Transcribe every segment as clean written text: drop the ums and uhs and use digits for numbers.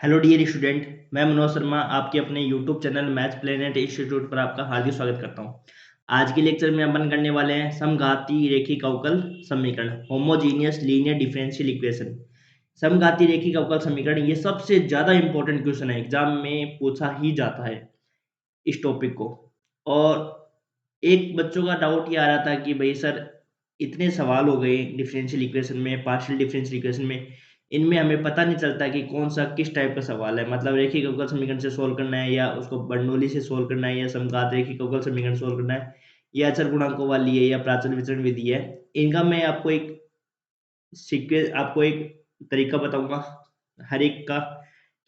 Hello dear student. मैं मनोज शर्मा आपके अपने YouTube channel math planet institute पर आपका हार्दिक स्वागत करता हूं। आज के लेक्चर में अपन करने वाले हैं समघाती रेखिक अवकल समीकरण, होमोजीनियस लीनियर डिफरेंशियल इक्वेशन। समघाती रेखिक अवकल समीकरण ये सबसे ज्यादा इंपॉर्टेंट क्वेश्चन है, एग्जाम में पूछा ही जाता है इस टॉपिक को। और एक बच्चों का डाउट ये आ रहा था कि भाई सर, इतने सवाल हो गए डिफरेंशियल इक्वेशन में, पार्शियल डिफरेंशियल इक्वेशन में, इनमें हमें पता नहीं चलता कि कौन सा किस टाइप का सवाल है। मतलब रेखिक अवकल समीकरण से सोल्व करना है, या उसको बर्नौली से सोल्व करना है, या समघात रेखिक अवकल समीकरण सोल्व करना है, या अचर गुणांकों वाली है, या प्राचल वितरण विधि है। इनका मैं आपको एक सीक्वेंस, आपको एक तरीका बताऊंगा हर एक का,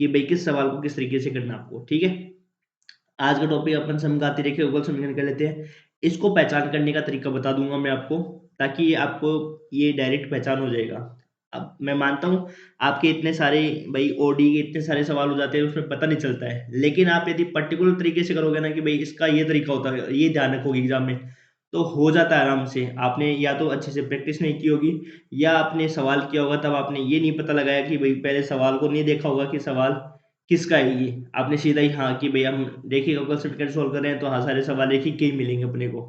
कि भाई किस सवाल को किस तरीके से करना है आपको। ठीक है, आज का टॉपिक अपन समघाती रेखिक अवकल समीकरण कर लेते हैं। इसको पहचान करने का तरीका बता दूंगा मैं आपको, ताकि आपको ये डायरेक्ट पहचान हो जाएगा। अब मैं मानता हूँ आपके इतने सारे भाई ओडी के इतने सारे सवाल हो जाते हैं, उसमें पता नहीं चलता है, लेकिन आप यदि पर्टिकुलर तरीके से करोगे ना कि भाई इसका ये तरीका होता है, ये ध्यान रखोगे एग्जाम में, तो हो जाता है आराम से। आपने या तो अच्छे से प्रैक्टिस नहीं की होगी, या आपने सवाल किया होगा तब आपने ये नहीं पता लगाया कि भाई पहले सवाल को नहीं देखा होगा कि सवाल किसका है ये। आपने सीधा ही हाँ कि भाई हम रेखिक अवकल समीकरण सोल्व कर रहे हैं, तो हाँ सारे सवाल रेखिक के ही मिलेंगे अपने को।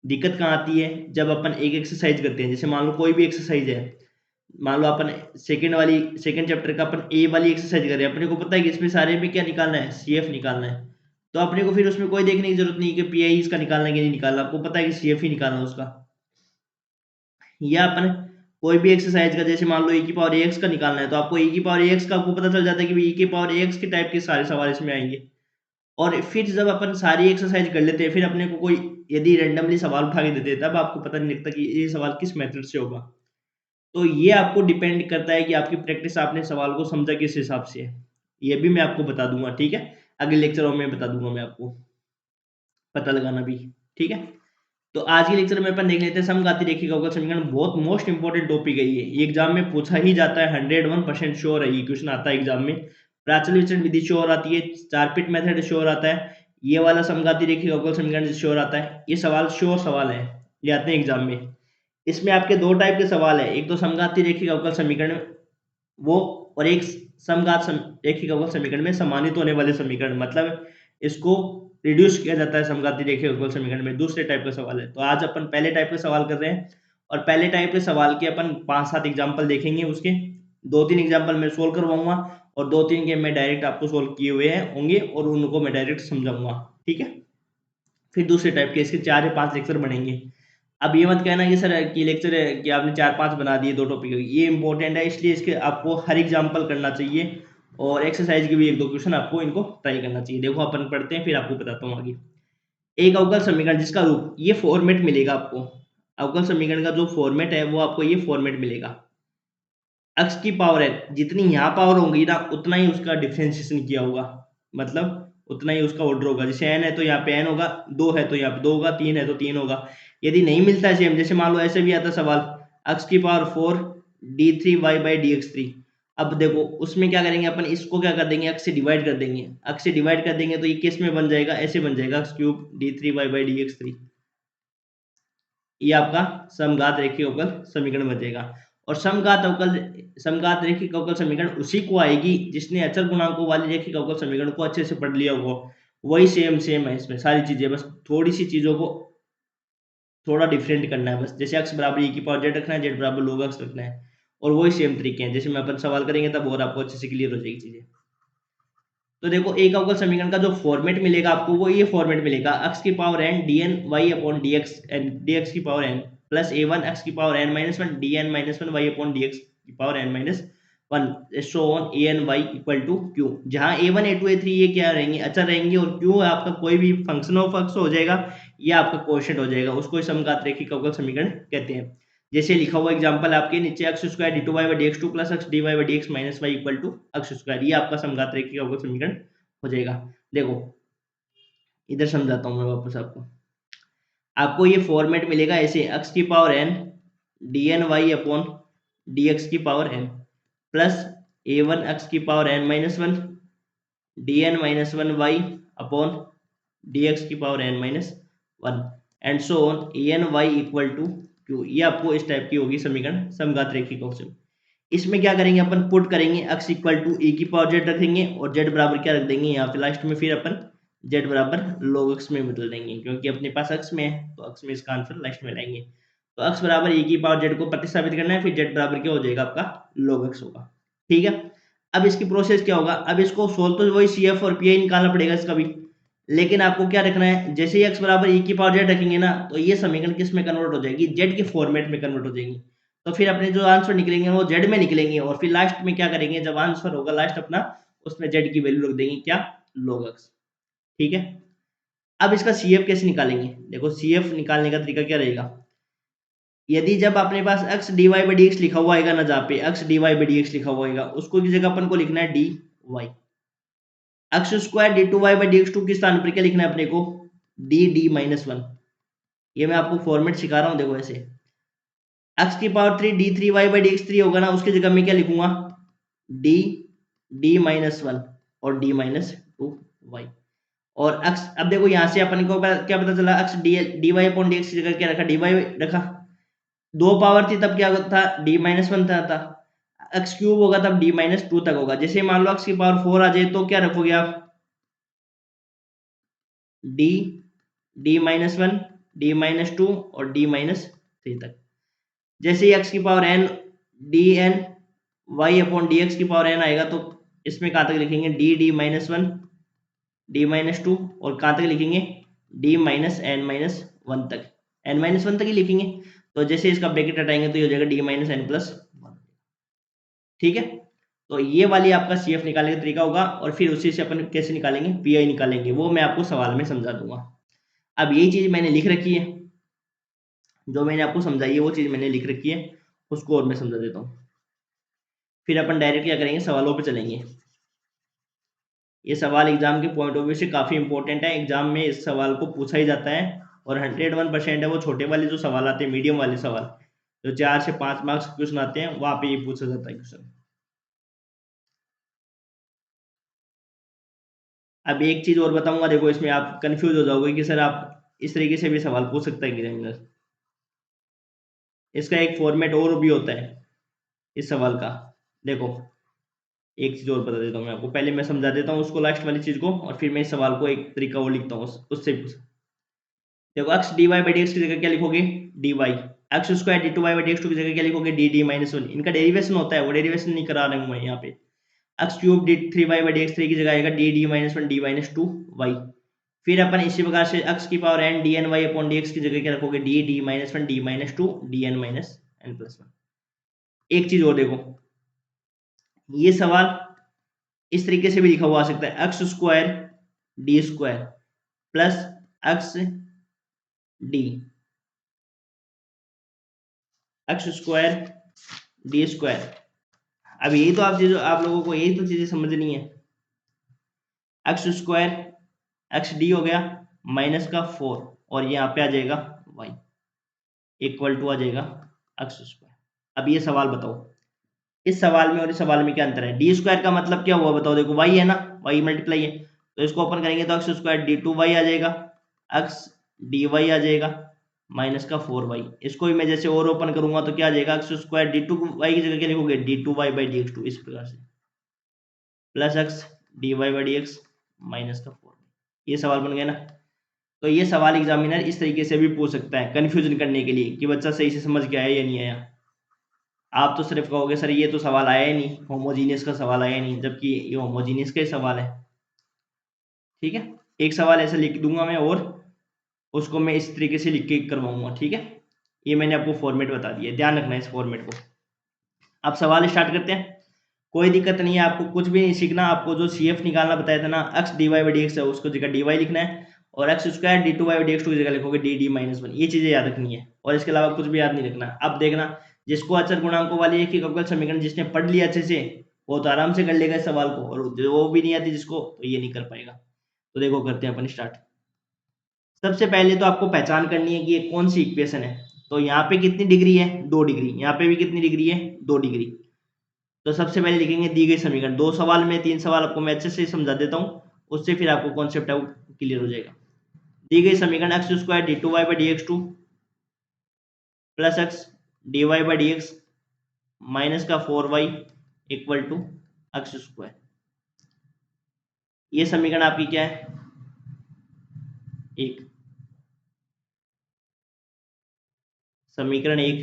दिक्कत कहाँ आती है, जब अपन एक एक्सरसाइज करते हैं, जैसे मान लो कोई भी एक्सरसाइज है, मान लो अपन सेकंड चैप्टर का अपन ए वाली एक्सरसाइज कर रहे हैं, अपने को पता है कि इसमें सारे में क्या निकालना है, सीएफ निकालना है। तो अपने को फिर उसमें कोई देखने की जरूरत नहीं कि पीआई इसका निकालना है कि नहीं निकालना, आपको पता है कि सीएफ ही निकालना है उसका। या अपन कोई भी एक्सरसाइज का, जैसे मान लो e की पावर ax का निकालना है, तो आपको e की पावर ax का आपको पता चल जाता है कि e की पावर ax के टाइप के सारे सवाल इसमें आएंगे। और फिर जब अपन सारी एक्सरसाइज कर लेते हैं, फिर अपने को कोई यदि रैंडमली सवाल उठा के देते हैं, तब आपको पता नहीं लगता कि ये सवाल किस मेथड से होगा। तो ये आपको डिपेंड करता है कि आपकी प्रैक्टिस, आपने सवाल को समझा किस हिसाब से है। ये भी मैं आपको बता दूंगा, ठीक है, अगले लेक्चरों में बता दूंगा मैं आपको पता लगाना भी। ठीक है, तो आज के लेक्चर में अपन देख लेते हैं समघाती रेखिक अवकल समीकरण। बहुत मोस्ट इंपोर्टेंट टॉपिक है ये एग्जाम में पूछा ही जाता है, 101% श्योर है ये क्वेश्चन आता है एग्जाम में। प्राचल विचरण विधि श्योर आती है, चारपिट मेथड श्योर आता है, ये वाला समघाती रेखिक अवकल समीकरण श्योर आता है। ये सवाल श्योर सवाल है, ये आते हैं एग्जाम में। इसमें आपके दो टाइप के सवाल है, एक तो समघाती रेखिक अवकल समीकरण वो, और एक रेखिक अवकल समीकरण में सम्मानित होने वाले समीकरण, मतलब इसको रिड्यूस किया जाता है समघाती रेखिक अवकल समीकरण में। दूसरे टाइप का सवाल है, तो आज अपन पहले टाइप के सवाल कर रहे हैं। और पहले टाइप के सवाल के अपन 5-7 एग्जाम्पल देखेंगे, उसके 2-3 एग्जाम्पल मैं सोल्व करवाऊंगा, और 2-3 के मैं डायरेक्ट आपको सोल्व किए हुए हैं होंगे और उनको मैं डायरेक्ट समझाऊंगा। ठीक है, फिर दूसरे टाइप के इसके 4 या 5 लेक्चर बनेंगे। अब ये मत कहना कि सर की लेक्चर है कि आपने 4-5 बना दिए दो टॉपिक, ये इंपॉर्टेंट है इसलिए इसके आपको हर एग्जाम्पल करना चाहिए, और एक्सरसाइज के भी एक दो क्वेश्चन आपको इनको ट्राई करना चाहिए। देखो अपन पढ़ते हैं, फिर आपको बताता हूँ आगे। एक अवकल समीकरण जिसका रूप, ये फॉर्मेट मिलेगा आपको। अवकल समीकरण का जो फॉर्मेट है वो आपको ये फॉर्मेट मिलेगा। एक्स की पावर है, जितनी यहाँ पावर होगी ना उतना ही उसका डिफरेंशिएशन किया होगा, मतलब उतना ही उसका ऑर्डर होगा। जैसे एन है तो यहाँ पे एन होगा, दो है तो यहाँ पे दो होगा, तीन है तो तीन होगा। यदि नहीं मिलता है सेम, जैसे मान लो ऐसे भी आता सवाल, एक्स की पावर 4 d3y/dx3। अब देखो उसमें क्या करेंगे अपन, इसको क्या कर देंगे, एक्स से डिवाइड कर देंगे। एक्स से डिवाइड कर देंगे तो ये किस में बन जाएगा, ऐसे बन जाएगा x³ d3y/dx3। ये आपका समघात रेखिक अवकल समीकरण बचेगा। और समघात रेखिक अवकल समीकरण उसी को आएगी जिसने अचर गुणांकों वाली रेखिक अवकल समीकरण को अच्छे से पढ़ लिया हो। वही सेम है इसमें सारी चीजें, बस थोड़ी सी चीजों को थोड़ा डिफरेंट करना है बस। जैसे x बराबर e की पावर z रखना है, z बराबर log x रखना है, और वही सेम तरीके हैं। जैसे मैं अपन सवाल करेंगे तब और आपको अच्छे से क्लियर हो जाएगी चीजें। तो देखो एक अवकल समीकरण का जो फॉर्मेट मिलेगा आपको, वो ये फॉर्मेट मिलेगा, x की power n dn y upon dx and dx की power n plus a1 x की power n minus one dn minus one y upon dx की power n minus one, so on a n y equal to q। जहाँ a1 a2 a3 ये क्या रहेंगे, अचर रहेंगे, और q आपका कोई भी फंक्शन ऑफ x हो जाएगा, ये आपका कोएफिशिएंट हो जाएगा। उसको समघात रेखिक अवकल समीकरण कहते हैं। जैसे लिखा हुआ एग्जांपल आपके नीचे, x square d two y by d x two plus x d y by d x minus y equal to x square, ये आपका समघात रेखिक अवकल समीकरण हो जाएगा। देखो इधर समझाता हूँ मैं वापस आपको। आपको ये फॉर्मेट मिलेगा ऐसे, एक्स की power n d n y upon d x की power n plus a one x की power n minus one d n minus one y upon d x की power n minus one, and so on a n y equal to q. ये आपको इस type की होगी समीकरण समघात रेखिक अवकल। इसमें क्या करेंगे अपन पुट करेंगे x इक्वल टू e की पावर z रखेंगे और z बराबर क्या रख देंगे यहाँ पे लास्ट में, फिर अपन z बराबर log x में बदल देंगे क्योंकि अपने पास x में है तो x में इसका आंसर लास्ट में लाएंगे। तो x बराबर e की पावर z को प्रतिस्थापित करना है, फिर z बराबर क्या हो जाएगा आपका log x होगा। ठीक है, अब इसकी प्रोसेस क्या होगा, अब इसको सोल्व तो वही CF और PI निकालना पड़ेगा इसका भी, लेकिन आपको क्या रखना है, जैसे ही x बराबर e की पावर z रखेंगे ना तो ये समीकरण किस में कन्वर्ट हो जाएगी, z के फॉर्मेट में कन्वर्ट हो जाएंगी। तो फिर अपने जो आंसर निकलेंगे वो z में निकलेंगे और फिर लास्ट में क्या करेंगे, जब आंसर होगा लास्ट अपना उसमें z की वैल्यू रख देंगे क्या, log x। ठीक है, अब इसका CF कैसे निकालेंगे, देखो CF निकालने का तरीका क्या रहेगा, यदि जब अपने पास x dy by dx लिखा हुआ आएगा ना, जहाँ पे x dy by dx लिखा हुआ आएगा उसको की जगह अपन को लिखना है dy, x square d two y by d x two के स्थान पर क्या लिखना है अपने को, डी डी माइनस वन। ये मैं आपको फॉर्मेट सिखा रहा हूँ, देखो ऐसे x की power 3 d three y by d x three होगा ना, उसकी जगह मैं क्या लिखूंगा, डी डी माइनस वन और डी माइनस टू वाई। और x, अब देखो यहाँ से अपन को क्या पता चला, x d y upon d x की जगह क्या रखा, डी वाई रखा, दो पावर थी तब क्या था, डी माइनस वन था, एक्स क्यूब होगा तब डी माइनस टू तक होगा। जैसे मान लो एक्स की पावर 4 आ जाए तो क्या रखोगे आप, d d minus one, d minus two और डी माइनस थ्री तक। जैसे ही एक्स की power n, d n y upon d x की पावर एन आएगा तो इसमें कहाँ तक लिखेंगे, d d minus one, d minus two और कहाँ तक लिखेंगे, d minus n minus one तक, एन माइनस वन तक ही लिखेंगे। तो जैसे इसका ब्रैकेट हटाएंगे तो ये हो जाएगा d minus n plus one. ठीक है, तो ये वाली आपका CF निकालने का तरीका होगा और फिर उसी से अपन कैसे निकालेंगे, PI निकालेंगे, वो मैं आपको सवाल में समझा दूंगा। अब यही चीज मैंने लिख रखी है, जो मैंने आपको समझाई है वो चीज मैंने लिख रखी है, उसको और मैं समझा देता हूँ। फिर अपन डायरेक्ट क्या करेंगे, सवालों पे चलेंगे। ये सवाल एग्जाम के पॉइंट ऑफ व्यू से काफी इंपॉर्टेंट है, एग्जाम में इस सवाल को पूछा ही जाता है और 101% है वो छोटे वाले जो सवाल आते हैं, मीडियम वाले सवाल जो 4 से 5 मार्क्स क्वेश्चन आते हैं वहां पे ये पूछा जाता है क्वेश्चन। अब एक चीज और बताऊंगा, देखो इसमें आप कंफ्यूज हो जाओगे कि सर आप इस तरीके से भी सवाल पूछ सकता है एग्जामिनर। इसका एक फॉर्मेट और भी होता है इस सवाल का। देखो एक चीज और बता देता हूँ मैं आपको, पहले मैं समझा देता हूँ उसको लास्ट वाली चीज को और फिर मैं इस सवाल को एक तरीका और लिखता हूँ उससे पूछ। देखो x d y by d x की जगह क्या लिखोगे, d y, x square d two y by d x two की जगह क्या लिखोगे, डी डी माइनस वन। इनका डेरिवेशन होता है, वो डेरिवेशन नहीं करा रहा हूँ मैं यहाँ पे। X cube d three y by d x three की जगह आएगा d d minus one d minus two y. फिर अपन इसी प्रकार से x की power n d n y upon d x की जगह क्या रखोगे, d d minus one d minus two d n minus n plus one. एक चीज और देखो, ये सवाल इस तरीके से भी लिखा हुआ आ सकता है, x square D square plus x D, x square D square. अब यही तो आप लोगों को यही तो चीजें समझनी है। एक्स स्क्वायर एक्स डी हो गया माइनस का 4 और यहाँ पे आ जाएगा y इक्वल टू आ जाएगा एक्स स्क्वायर। अब ये सवाल बताओ, इस सवाल में और इस सवाल में क्या अंतर है, डी स्क्वायर का मतलब क्या हुआ बताओ, देखो y है ना, y मल्टीप्लाई है तो इसको अपन करेंगे तो x square d two y आ जाएगा, एक्स डी वाई आ जाएगा माइनस का 4y। इसको भी मैं जैसे और ओपन करूंगा तो क्या आ जाएगा, x square d two y की जगह क्या लिखोगे, d two y by d x two, इस प्रकार से plus x d y by d x minus का 4। ये सवाल बन गया ना। तो ये सवाल एग्जामिनर इस तरीके से भी पूछ सकता है कंफ्यूजन करने के लिए कि बच्चा सही से समझ के आया या नहीं आया। आप तो सिर्फ कहोगे सर ये तो सवाल आया ही नहीं, होमोजीनियस का सवाल आया नहीं, जबकि ये होमोजीनियस का ही सवाल है। ठीक है, एक सवाल ऐसा लिख दूंगा मैं और उसको मैं इस तरीके से लिख के करवाऊंगा। ठीक है, ये मैंने आपको फॉर्मेट बता दिया, ध्यान रखना है इस फॉर्मेट को। अब सवाल स्टार्ट करते हैं, कोई दिक्कत नहीं है, आपको कुछ भी नहीं सीखना, आपको जो CF निकालना बताया था ना, x d y by d x है उसको जगह डी वाई लिखना है और x square d two y d x two की जगह लिखोगे डी डी माइनस वन। ये चीजें याद रखनी है और इसके अलावा कुछ भी याद नहीं रखना। अब देखना, जिसको अचर गुणांकों वाली एक ही अवकल समीकरण जिसने पढ़ लिया अच्छे से वो तो आराम से कर लेगा इस सवाल को, और जो वो भी नहीं आती जिसको तो ये नहीं कर पाएगा। तो देखो करते हैं अपन स्टार्ट। सबसे पहले तो आपको पहचान करनी है कि ये कौन सी इक्वेशन है। तो यहाँ पे कितनी डिग्री है, 2 डिग्री, यहाँ पे भी कितनी डिग्री है, 2 डिग्री। तो सबसे पहले लिखेंगे दी गई समीकरण, 2 सवाल में 3 सवाल आपको मैं अच्छे से समझा देता हूँ, उससे फिर आपको कॉन्सेप्ट है वो क्लियर हो जाएगा। दी गई समीकरण x square d two y by d x two plus x d y by d x minus का 4y equal to x square. ये समीकरण आपकी क्या है? एक। समीकरण एक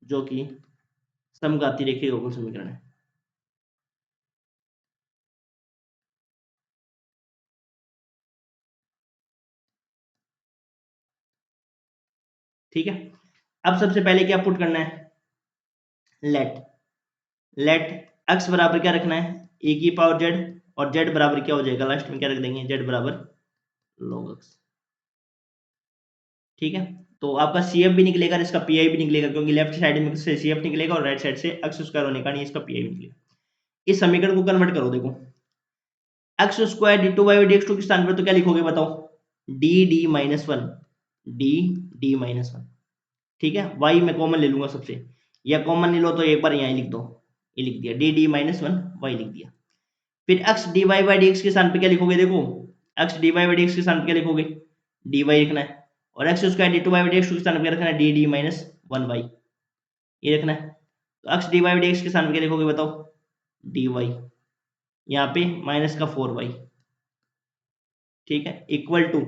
जो कि समघाती रेखीय अवकल समीकरण है। ठीक है, अब सबसे पहले क्या पुट करना है? लेट एक्स बराबर क्या रखना है? e की पावर जेड, और जेड बराबर क्या हो जाएगा? लास्ट में क्या रख देंगे? जेड बराबर log x। ठीक है, तो आपका CF भी निकलेगा और इसका PI भी निकलेगा, क्योंकि लेफ्ट साइड में से CF निकलेगा और राइट साइड से एक्स स्क्वायर होने का नहीं इसका PI भी निकलेगा। इस समीकरण को कन्वर्ट करो, देखो x square d two y d x two के स्थान पर तो क्या लिखोगे बताओ? D minus one, d minus one. ठीक है, वाई मैं कॉमन ले लूंगा सबसे, या कॉमन नहीं लो तो एक बार यहाँ लिख दो, ये लिख दिया डी माइनस वन, वाई लिख दिया। फिर x d y by d x के स्थान पे क्या लिखोगे? देखो x d y by d x के स्थान पे क्या लिखोगे? डी वाई लिखना है, और x square d two y by d x two के स्थान पे क्या रखना है? डी माइनस वन वाई, ये रखना है। तो x d y by d x के स्थान पे क्या लिखोगे बताओ? डी वाई, यहाँ पे माइनस का 4y। ठीक है, इक्वल टू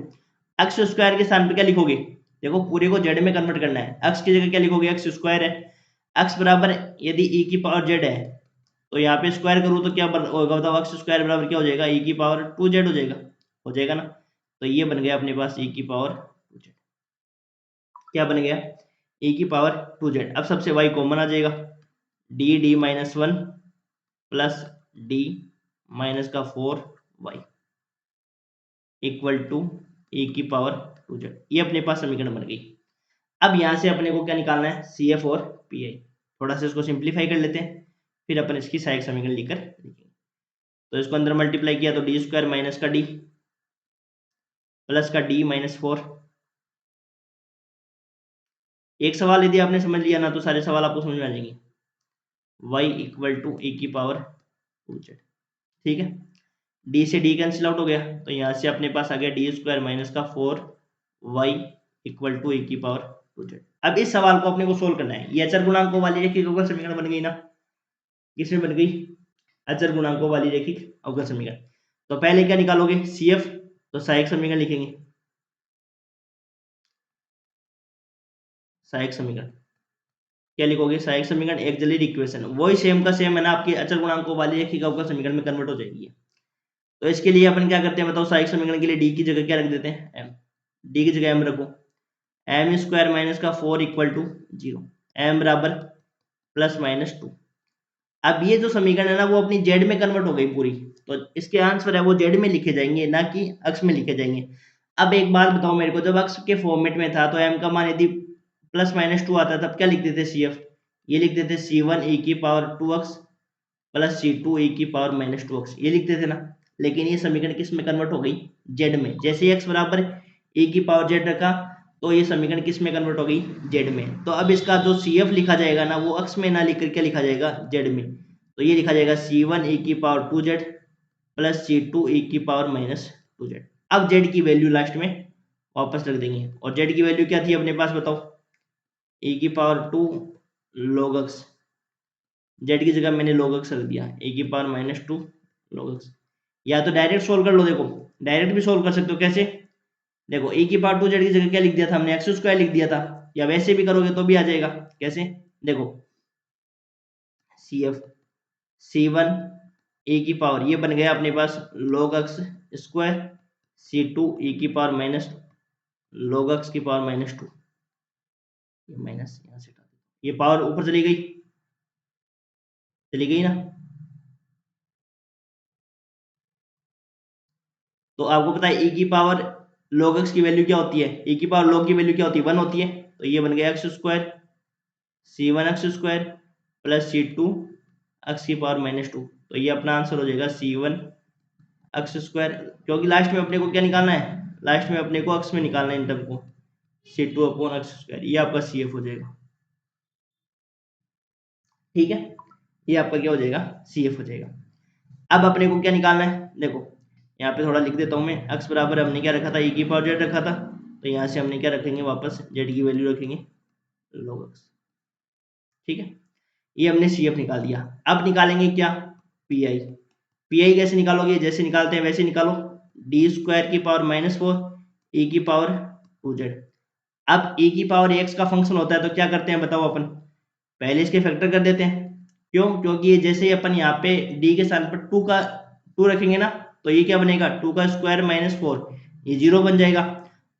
एक्स स्क्वायर के स्थान पे क्या लिखोगे? देखो पूरे को जेड में कन्वर्ट करना है, एक्स की जगह क्या लिखोगे? एक्स स्क्वायर है, एक्स बराबर यदि ई की पावर जेड है तो यहाँ पे स्क्वायर करूँ तो क्या होगा बताओ? एक्स स्क्वायर बराबर क्या हो जाएगा? ई की पावर 2z हो जाएगा ना। तो ये बन गया अपने पास ई की पावर 2z। क्या बन गया? ई की पावर 2z। अब सबसे y कॉमन आ जाएगा, d minus one plus D minus का 4y इक्वल टू ए की पावर 2z। ये अपने पास समीकरण बन गई। अब यहाँ से अपने को क्या निकालना है? CF और PI। थोड़ा सा इसको सिंप्लीफाई कर लेते हैं, फिर अपन इसकी सहायक समीकरण लिखकर लिखेंगे। तो इसको अंदर मल्टीप्लाई किया तो डी स्क्वायर माइनस का डी प्लस का डी माइनस 4। एक सवाल यदि आपने समझ लिया ना तो सारे सवाल आपको समझ में आ जाएंगे। y इक्वल टू ए की पावर 2z। ठीक है, डी से डी कैंसिल आउट हो गया, तो यहाँ से अपने पास आ गया डी स्क्वायर माइनस का 4y इक्वल टू ए की पावर 2z। अब इस सवाल को अपने को सोल्व करना है। ये अचर गुणांकों वाली रेखिक अवकल समीकरण बन गई ना। किसमें बन गई? अचर गुणांकों वाली रेखिक अवकल समीकरण। तो पहले क्या निकालोगे? CF, तो सहायक समीकरण लिखेंगे। सहायक समीकरण क्या लिखोगे? सहायक समीकरण एक्सिलरी इक्वेशन, वही सेम का सेम है ना, आपकी अचर गुणांकों वाली रेखिक अवकल समीकरण में कन्वर्ट हो जाएगी। तो इसके लिए अपन क्या करते हैं बताओ? सहायक समीकरण के लिए डी की जगह क्या रख देते हैं? m। डी की जगह m रखो, एम स्क्वायर माइनस का 4 इक्वल टू 0, m बराबर प्लस माइनस 2। अब ये जो समीकरण है ना वो अपनी जेड में कन्वर्ट हो गई पूरी, तो इसके आंसर है वो जेड में लिखे जाएंगे, ना कि अक्ष में लिखे जाएंगे। अब एक बात बताओ मेरे को, जब अक्ष के फॉर्मेट में था तो m का मान यदि प्लस माइनस 2 आता तब क्या लिख देते? CF, ये लिख देते C1 e की power 2x plus C2 e की पावर माइनस 2x, ये लिख देते ना। लेकिन ये समीकरण किस में कन्वर्ट हो गई? जेड में। जैसे ही x बराबर e की पावर जेड रखा तो ये समीकरण किस में कन्वर्ट हो गई? जेड में। तो अब इसका जो CF लिखा जाएगा ना वो अक्ष में ना लिख कर क्या लिखा जाएगा? जेड में। तो ये लिखा जाएगा C1 e की power 2z plus C2 e की पावर माइनस 2z। अब z की वैल्यू लास्ट में वापस रख देंगे, और z की वैल्यू क्या थी अपने पास बताओ? e की पावर 2 log x, z की जगह मैंने log x रख दिया, e की पावर माइनस 2 log x। या तो डायरेक्ट सोल्व कर लो, देखो डायरेक्ट भी सोल्व कर सकते हो। कैसे? देखो e की पावर 2z की जगह क्या लिख दिया था हमने? एक्स स्क्वायर लिख दिया था, या वैसे भी करोगे तो भी आ जाएगा। कैसे? देखो CF C1 e की पावर ये बन गया अपने पास log x square, C2 e की पावर माइनस log x की पावर माइनस 2, ये माइनस यहाँ से हटा दो, ये पावर ऊपर चली गई ना। तो आपको पता है e की पावर log x की वैल्यू क्या होती है? e की पावर log की वैल्यू क्या होती है? 1 होती है। तो ये बन गया x square C1 x square plus C2 x की पावर माइनस 2। तो ये अपना आंसर हो जाएगा C1 एक्स स्क्वायर, क्योंकि लास्ट में अपने को क्या निकालना है? लास्ट में अपने को अक्ष में निकालना है इन टर्म को, C2 अपॉन एक्स स्क्वायर, ये आपका CF हो जाएगा। ठीक है, ये आपका क्या हो जाएगा? CF हो जाएगा। अब अपने को क्या निकालना है? देखो यहाँ पे थोड़ा लिख देता हूँ मैं। एक्स बराबर हमने क्या रखा था? e की पावर जेड रखा था, तो यहाँ से हमने क्या रखेंगे? वापस जेड की वैल्यू रखेंगे log x। ठीक है, ये हमने सी एफ निकाल दिया। अब निकालेंगे क्या, पी आई। पी आई कैसे निकालोगे, जैसे निकालते हैं वैसे निकालो, डी स्क्वायर की पावर -4 ई की पावर 2z। अब e की पावर x का फंक्शन होता है तो क्या करते हैं बताओ, अपन पहले इसके फैक्टर कर देते हैं। क्यों, क्योंकि ये जैसे ही अपन यहाँ पे d के स्थान पर 2 रखेंगे ना, तो ये क्या बनेगा, 2 का स्क्वायर -4, ये 0 बन जाएगा।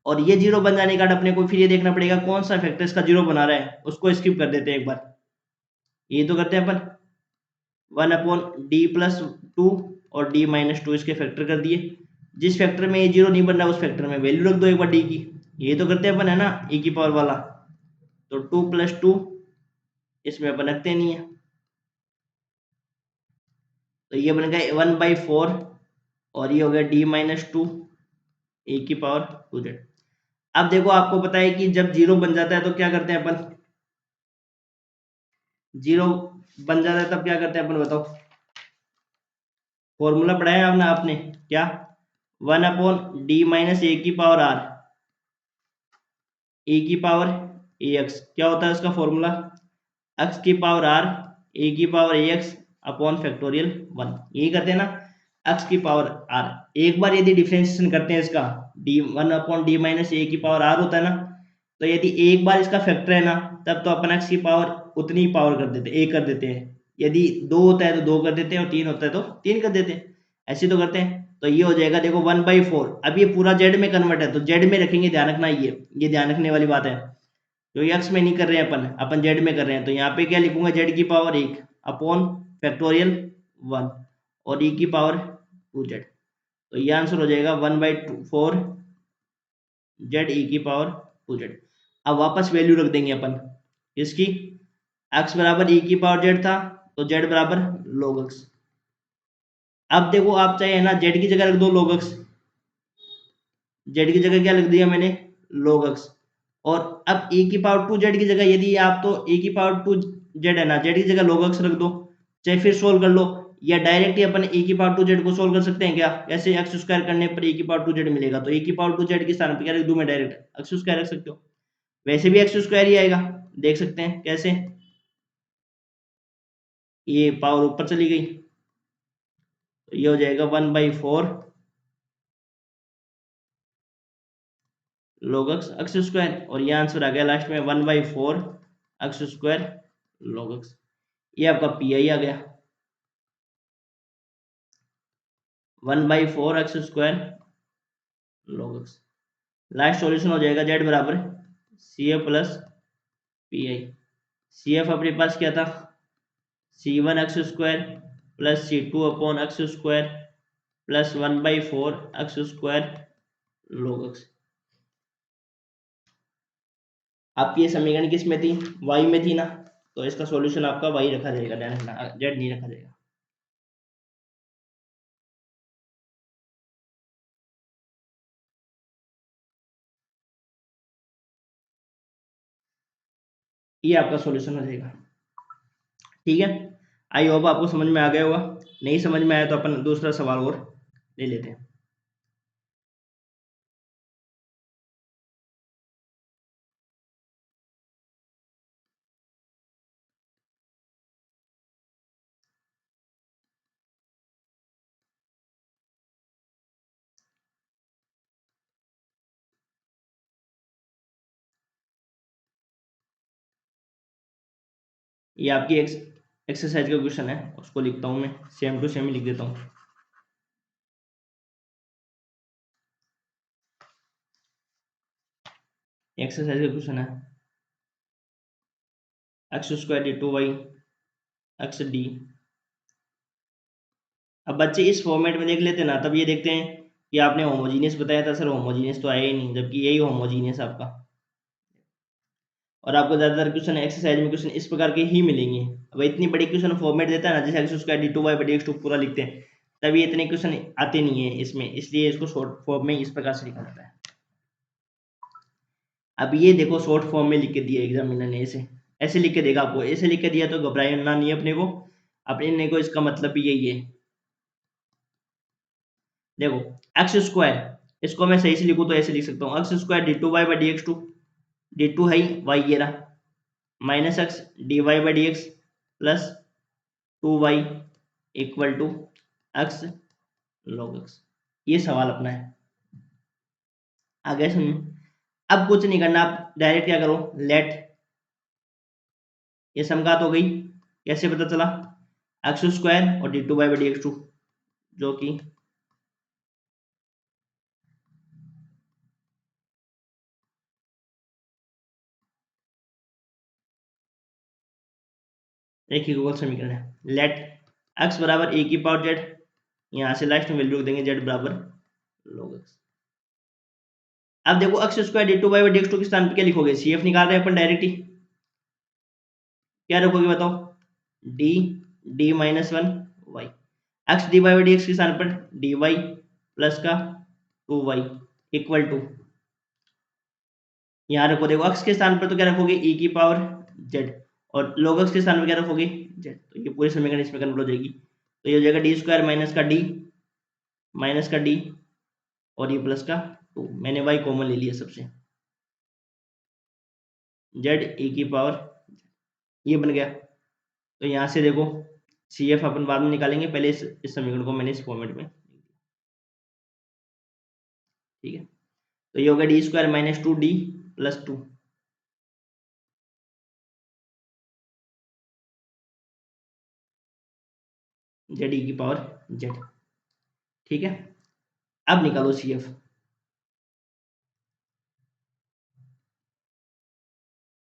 और ये 0 बन जाने के बाद अपने को फिर ये देखना पड़ेगा कौन सा फैक्टर इसका 0 बना रहा है, उसको स्किप कर देते हैं एक बार। ये तो करते हैं अपन 1/d+2 और d-2 इसके फैक्टर कर दिए। जिस फैक्टर में ये 0 नहीं बन रहा उस फैक्टर में वैल्यू रख दो एक बार d की। ये तो करते हैं अपन, है ना, e की पावर वाला। तो 2+2 इसमें अपन रखते नहीं है, तो ये बन गया 1/4 और ये हो गया d-2 e की पावर 2z। अब देखो आपको पता है कि जब 0 बन जाता है तो क्या करते हैं अपन, 0 बन जाता है तब क्या करते हैं अपन बताओ, फॉर्मूला पढ़ाया आपने आपने क्या, 1/d-a की पावर r e की पावर ax, क्या होता है उसका फॉर्मूला, x की पावर r e की पावर ax अपॉन फैक्टोरियल 1। यही करते हैं ना, x की पावर r। एक बार यदि डिफरेंशिएशन करते हैं इसका, d1/d-a की पावर r होता है ना, तो यदि एक बार इसका फैक्टर है ना, तब तो अपन x की पावर उतनी ही पावर कर देते हैं, 1 कर देते हैं। यदि 2 होता है तो 2 कर देते हैं, और 3 होता है तो 3 कर देते हैं, ऐसे तो करते हैं। तो ये हो जाएगा देखो 1/4। अब ये पूरा z में कन्वर्ट है तो z में रखेंगे, ध्यान रखना, ये ध्यान रखने वाली बात है। तो x में नहीं कर रहे हैं अपन z में कर रहे हैं, तो यहाँ पे क्या लिखूंगा, z की पावर 1 अपॉन फैक्टोरियल 1 और e की पावर 2z। तो ये आंसर हो जाएगा 1/4 z e की पावर 2z। अब वापस वैल्यू रख देंगे अपन इसकी, x बराबर e की पावर z था तो z बराबर log x। अब देखो आप चाहे है ना z की जगह रख दो log x, z की जगह क्या लिख दिया मैंने, log x। और अब e की पावर 2z की जगह यदि आप तो e की पावर 2z है ना, z की जगह log x रख दो, चाहे फिर सोल्व कर लो, या डायरेक्ट ही अपन e की पावर 2z को सोल्व कर सकते हैं क्या, ऐसे x स्क्वायर करने पर e की पावर 2z मिलेगा, तो e की पावर 2z के स्थान पर क्या रख दूं मैं, डायरेक्ट x स्क्वायर रख सकते हो, वैसे भी x स्क्वायर ही आएगा। देख सकते हैं कैसे, ये पावर ऊपर चली गई, तो ये हो जाएगा 1/4 log x स्क्वायर, और ये आंसर आ गया लास्ट में 1/4 x स्क्वायर log x। ये आपका पी आई आ गया 1/4 x square log x। Last solution हो जाएगा z बराबर C F plus P I. C F अपने पास क्या था, c1 x square plus c2 upon x square plus 1/4 x square log x। आपकी ये समीकरण किस में थी, y में थी ना, तो इसका सॉल्यूशन आपका y रखा जाएगा, ध्यान रखना z नहीं रखा जाएगा। ये आपका सॉल्यूशन हो जाएगा, ठीक है। आई होप आपको समझ में आ गया होगा, नहीं समझ में आया तो अपन दूसरा सवाल और ले लेते हैं। ये आपकी एक्सरसाइज का क्वेश्चन है, उसको लिखता हूँ मैं, सेम टू सेम ही लिख देता हूँ। एक्सरसाइज का क्वेश्चन है x square d2y x d। अब बच्चे इस फॉर्मेट में देख लेते हैं ना, तब ये देखते हैं कि आपने होमोजीनियस बताया था, सर होमोजीनियस तो आया ही नहीं, जबकि यही होमोजीनियस आपका। और आपको ज़्यादातर क्वेश्चन एक्सरसाइज में क्वेश्चन इस प्रकार के ही मिलेंगे। अब इतनी बड़ी क्वेश्चन फॉर्मेट देता है ना, जैसे एक्स स्क्वायर d2y बटे x2 पूरा लिखते हैं, तभी इतने क्वेश्चन आते नहीं है इसमें, इसलिए इसको शॉर्ट फॉर्म में इस प्रकार से लिखा जाता है। अब ये देखो शॉर्ट फॉर्म में लिख के दिया एग्जामिनर ने, ऐसे लिख के देगा आपको, ऐसे लिख के दिया तो घबराना नहीं अपने को, अपने को इसका मतलब भी यही है। देखो एक्स स्क्वायर, इसको मैं सही से लिखूँ तो ऐसे लिख सकता हूँ, x square d2y by dx2, d2 है वाई ये रहा, minus x d y by d x plus 2y equal to x log x. ये सवाल अपना है। आगे सुनिए, अब कुछ नहीं करना, आप डायरेक्ट क्या करो, लेट, ये समघात हो गई, कैसे पता चला, एक्स स्क्वायर और d two by d x two, जो कि रेखीय खगोल समीकरण है। लेट एक्स बराबर ए की पावर जेड, यहां से लास्ट में वैल्यू देंगे जेड बराबर log x। अब देखो x square d two by d x two के स्थान पर क्या लिखोगे, सी एफ निकाल रहे हैं अपन डायरेक्ट ही, क्या रखोगे बताओ, d d minus one y, x d y d x के स्थान पर डी वाई प्लस का 2y इक्वल टू, यहाँ रखो, देखो एक्स के स्थान पर तो क्या रखोगे e की पावर z, और log x के स्थान पर क्या रखोगे z, तो ये पूरी समीकरण इसमें कन्वर्ट हो जाएगी। तो ये हो जाएगा डी स्क्वायर माइनस का डी माइनस का डी और ये प्लस का 2, मैंने y कॉमन ले लिया सबसे, z e की पावर, ये बन गया। तो यहाँ से देखो सी एफ अपन बाद में निकालेंगे, पहले इस समीकरण को मैंने इस फॉर्मेट में, ठीक है। तो ये होगा d square minus 2d plus 2, z e की पावर जेड, ठीक है। अब निकालो सी एफ,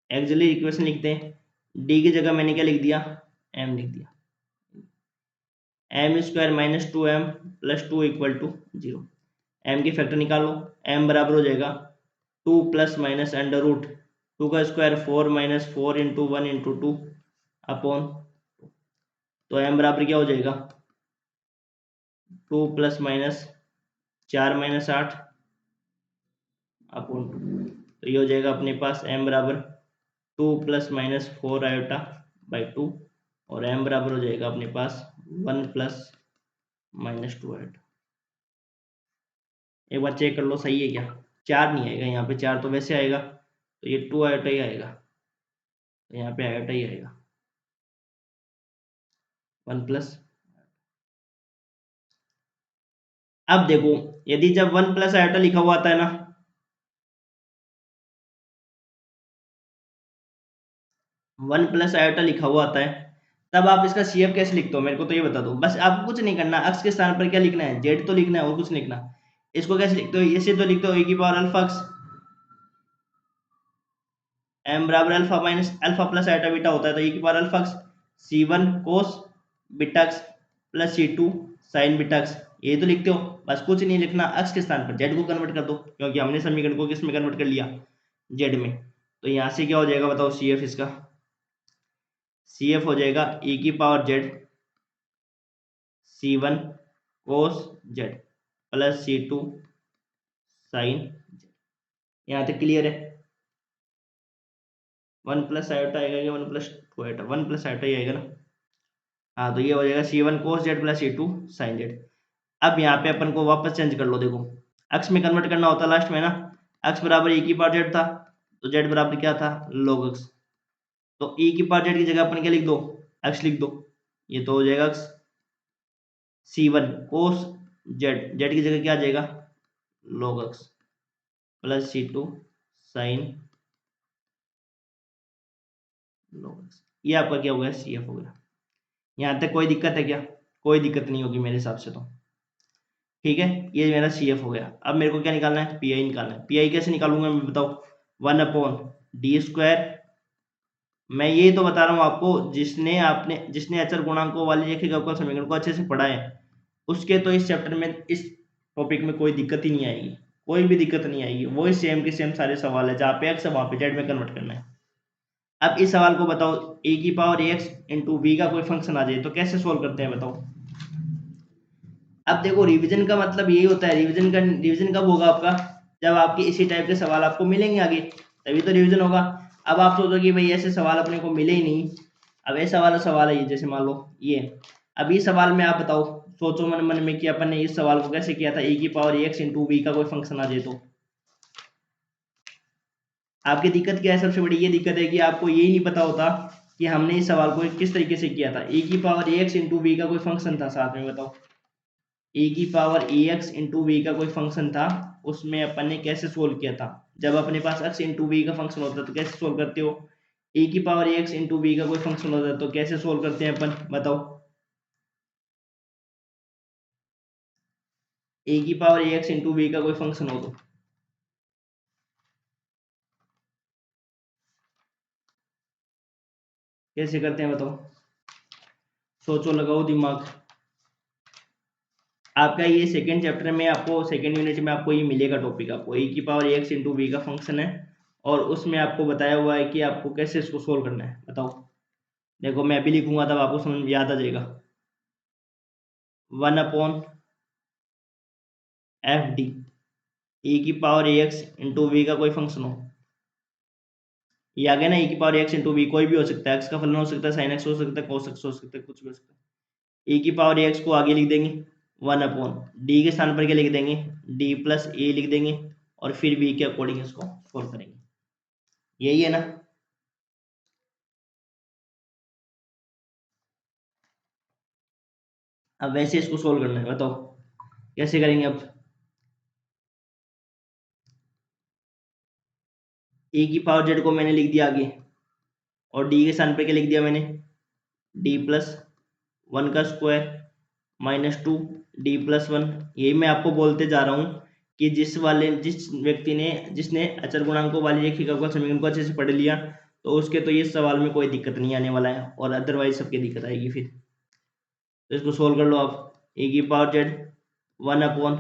एक्सिलरी इक्वेशन लिखते हैं, डी की जगह मैंने क्या लिख दिया, एम लिख दिया, m square minus 2m plus 2 equal to 0, m की फैक्टर निकालो, एम बराबर हो जाएगा 2 प्लस माइनस अंडर रूट 2 का square 4 minus 4 into 1 into 2 upon, तो एम बराबर क्या हो जाएगा 2 प्लस माइनस 4 माइनस 8 अपॉन 2, तो ये हो जाएगा अपने पास एम बराबर 2 प्लस माइनस 4 आयोटा बाई 2, और एम बराबर हो जाएगा अपने पास 1 प्लस माइनस 2 आयोटा। एक बार चेक कर लो सही है क्या, 4 नहीं आएगा यहाँ पे, 4 तो वैसे आएगा, तो ये 2 आयोटा ही आएगा, तो यहाँ पे आयोटा ही आएगा 1 प्लस। अब देखो यदि जब 1 प्लस आयोटा लिखा हुआ आता है ना, 1 प्लस आयोटा लिखा हुआ आता है, तब आप इसका सीएफ कैसे लिखते हो, मेरे को तो ये बता दो। बस आपको कुछ नहीं करना, एक्स के स्थान पर क्या लिखना है, जेड तो लिखना है और कुछ नहीं लिखना। इसको कैसे लिखते हो, ऐसे तो लिखते हो ए की पावर अल्फा एक्स एम बराबर alpha minus alpha plus iota beta होता है, तो ए की power alpha x c one cos beta x plus c two sine beta x, ये तो लिखते हो। बस कुछ नहीं लिखना, एक्स के स्थान पर जेड को कन्वर्ट कर दो, क्योंकि हमने समीकरण को किस में कन्वर्ट कर लिया, जेड में। तो यहाँ से क्या हो जाएगा बताओ सी एफ, इसका सी एफ हो जाएगा e की power z c one cos z plus c two sine z. यहाँ तक क्लियर है, 1 प्लस आयोटा आएगा या 1 प्लस 2 आयोटा, 1 प्लस आयोटा ही आएगा ना। हाँ, तो ये हो जाएगा c one cos z plus c two sine z. अब यहाँ पे अपन को वापस चेंज कर लो, देखो एक्स में कन्वर्ट करना होता लास्ट में ना, एक्स बराबर e की पावर जेड था, तो जेड बराबर क्या था log x, तो e की पावर जेड की जगह अपन क्या लिख दो, एक्स लिख दो, ये तो हो जाएगा x c one cos z, z की जगह क्या आ जाएगा log x plus c two sine log x। ये आपका क्या हो गया सी एफ हो गया। यहाँ तक कोई दिक्कत है क्या, कोई दिक्कत नहीं होगी मेरे हिसाब से तो, ठीक है। ये मेरा सी एफ हो गया। अब मेरे को क्या निकालना है, पी आई निकालना है। पी आई कैसे निकालूंगा मैं बताओ, 1 अपॉन डी स्क्वायर, मैं ये तो बता रहा हूँ आपको, जिसने अचर गुणांकों वाली रेखिक अवकल समीकरण को अच्छे से पढ़ा है, उसके तो इस चैप्टर में इस टॉपिक में कोई दिक्कत ही नहीं आएगी, कोई भी दिक्कत नहीं आएगी। वही सेम के सेम सारे सवाल है, जहाँ पे एक्स है वहाँ पे जेड में कन्वर्ट करना है। अब इस सवाल को बताओ, ए की पावर एक्स इंटू बी का कोई फंक्शन आ जाए तो कैसे सोल्व करते हैं बताओ। अब देखो रिवीजन का मतलब यही होता है, रिवीजन कब होगा आपका, जब आपके इसी टाइप के सवाल आपको मिलेंगे आगे, तभी तो रिवीजन होगा। अब आप सोचो कि भाई ऐसे सवाल अपने को मिले ही नहीं, अब ऐसा वाला सवाल है ये, जैसे मान लो ये, अब इस सवाल में आप बताओ, सोचो मन मन में कि अपन ने इस सवाल को कैसे किया था, ए की पावर एक्स इंटू बी का कोई फंक्शन आ जाए तो, आपकी दिक्कत क्या है? सबसे बड़ी ये दिक्कत है कि आपको ये नहीं पता होता कि हमने इस सवाल को किस तरीके से किया था। ए की पावर ए एक्स इंटू बी का कोई फंक्शन था साथ में, बताओ। ए की पावर ए एक्स इंटू बी का कोई फंक्शन था, उसमें अपन ने कैसे सोल्व किया था? जब अपने पास एक्स इंटू बी का फंक्शन होता है तो कैसे सोल्व करते हो? ए की पावर ए एक्स इंटू बी का कोई फंक्शन होता है तो कैसे सोल्व करते हैं अपन, बताओ। ए की पावर ए एक्स इंटू बी का कोई फंक्शन हो तो कैसे करते हैं, बताओ। सोचो, लगाओ दिमाग। आपका ये सेकंड चैप्टर में आपको, सेकंड यूनिट में आपको ये मिलेगा टॉपिक, आपको ए की पावर ए एक्स इंटू बी का फंक्शन है, और उसमें आपको बताया हुआ है कि आपको कैसे इसको सोल्व करना है, बताओ। देखो मैं भी लिखूंगा तब आपको समझ याद आ जाएगा। 1 अपॉन एफ डी, ए की पावर ए एक्स इंटू बी का कोई फंक्शन हो, ये आ गया ना। ए की पावर एक्स इंटू बी कोई भी हो सकता है, एक्स का फलन हो सकता है, साइन एक्स हो सकता है, cos एक्स हो सकता है, कुछ भी हो सकता है। ए की पावर एक्स को आगे लिख देंगे 1 अपॉन डी के स्थान पर क्या लिख देंगे, डी प्लस ए लिख देंगे, और फिर बी के अकॉर्डिंग इसको सोल्व करेंगे। यही है ना। अब वैसे इसको सोल्व करना है, बताओ कैसे करेंगे। अब ए की पावर जेड को मैंने लिख दिया आगे, और डी के स्थान पर क्या लिख दिया मैंने, डी प्लस 1 का स्क्वायर माइनस 2 डी प्लस 1। यही मैं आपको बोलते जा रहा हूँ कि जिस व्यक्ति ने, जिसने अचर गुणांकों वाली रेखिक अवकल समीकरण को अच्छे से पढ़ लिया, तो उसके तो ये सवाल में कोई दिक्कत नहीं आने वाला है, और अदरवाइज सबकी दिक्कत आएगी फिर। तो इसको सोल्व कर लो आप। ए की power Z 1 upon